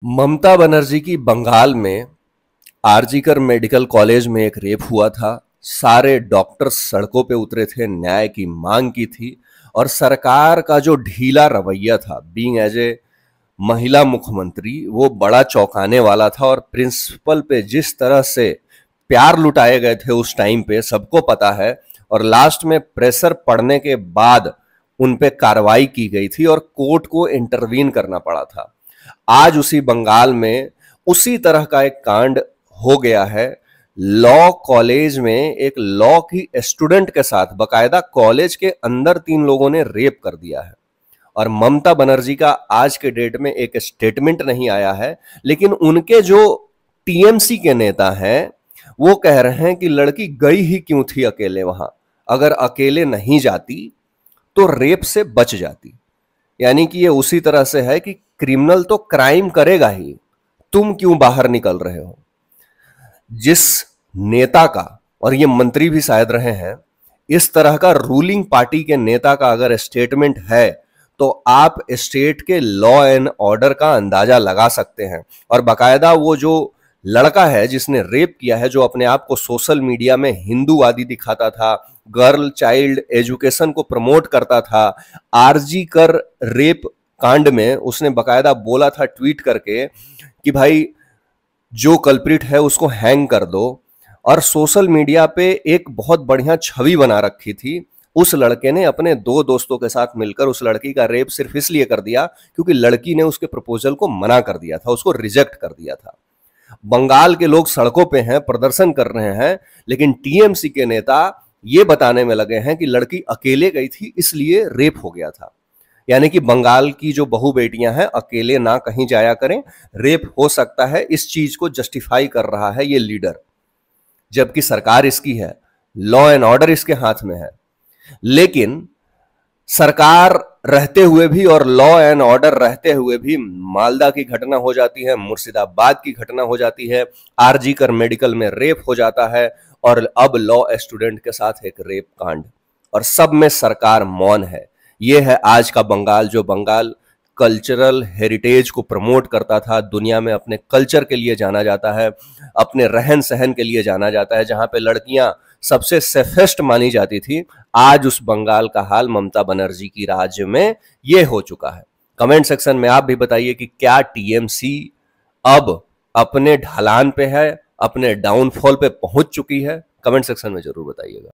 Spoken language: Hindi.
ममता बनर्जी की बंगाल में आरजीकर मेडिकल कॉलेज में एक रेप हुआ था। सारे डॉक्टर सड़कों पे उतरे थे, न्याय की मांग की थी। और सरकार का जो ढीला रवैया था, बीइंग एज ए महिला मुख्यमंत्री, वो बड़ा चौंकाने वाला था। और प्रिंसिपल पे जिस तरह से प्यार लुटाए गए थे उस टाइम पे सबको पता है। और लास्ट में प्रेशर पड़ने के बाद उन पे कार्रवाई की गई थी और कोर्ट को इंटरवीन करना पड़ा था। आज उसी बंगाल में उसी तरह का एक कांड हो गया है। लॉ कॉलेज में एक लॉ की स्टूडेंट के साथ बकायदा कॉलेज के अंदर 3 लोगों ने रेप कर दिया है। और ममता बनर्जी का आज के डेट में एक स्टेटमेंट नहीं आया है, लेकिन उनके जो टीएमसी के नेता हैं वो कह रहे हैं कि लड़की गई ही क्यों थी अकेले वहां, अगर अकेले नहीं जाती तो रेप से बच जाती। यानी कि ये उसी तरह से है कि क्रिमिनल तो क्राइम करेगा ही, तुम क्यों बाहर निकल रहे हो। जिस नेता का, और ये मंत्री भी शायद रहे हैं, इस तरह का रूलिंग पार्टी के नेता का अगर स्टेटमेंट है तो आप स्टेट के लॉ एंड ऑर्डर का अंदाजा लगा सकते हैं। और बाकायदा वो जो लड़का है जिसने रेप किया है, जो अपने आप को सोशल मीडिया में हिंदूवादी दिखाता था, गर्ल चाइल्ड एजुकेशन को प्रमोट करता था, आरजी कर रेप कांड में उसने बकायदा बोला था ट्वीट करके कि भाई जो कल्प्रिट है उसको हैंग कर दो। और सोशल मीडिया पे एक बहुत बढ़िया छवि बना रखी थी। उस लड़के ने अपने 2 दोस्तों के साथ मिलकर उस लड़की का रेप सिर्फ इसलिए कर दिया क्योंकि लड़की ने उसके प्रपोजल को मना कर दिया था, उसको रिजेक्ट कर दिया था। बंगाल के लोग सड़कों पे हैं, प्रदर्शन कर रहे हैं, लेकिन टीएमसी के नेता ये बताने में लगे हैं कि लड़की अकेले गई थी इसलिए रेप हो गया था। यानी कि बंगाल की जो बहू बेटियां हैं अकेले ना कहीं जाया करें, रेप हो सकता है, इस चीज को जस्टिफाई कर रहा है ये लीडर। जबकि सरकार इसकी है, लॉ एंड ऑर्डर इसके हाथ में है। लेकिन सरकार रहते हुए भी और लॉ एंड ऑर्डर रहते हुए भी मालदा की घटना हो जाती है, मुर्शिदाबाद की घटना हो जाती है, आरजी कर मेडिकल में रेप हो जाता है, और अब लॉ स्टूडेंट के साथ एक रेप कांड, और सब में सरकार मौन है। ये है आज का बंगाल, जो बंगाल कल्चरल हेरिटेज को प्रमोट करता था, दुनिया में अपने कल्चर के लिए जाना जाता है, अपने रहन सहन के लिए जाना जाता है, जहां पे लड़कियां सबसे सेफेस्ट मानी जाती थी। आज उस बंगाल का हाल ममता बनर्जी की राज्य में ये हो चुका है। कमेंट सेक्शन में आप भी बताइए कि क्या टीएमसी अब अपने ढलान पे है, अपने डाउनफॉल पे पहुंच चुकी है। कमेंट सेक्शन में जरूर बताइएगा।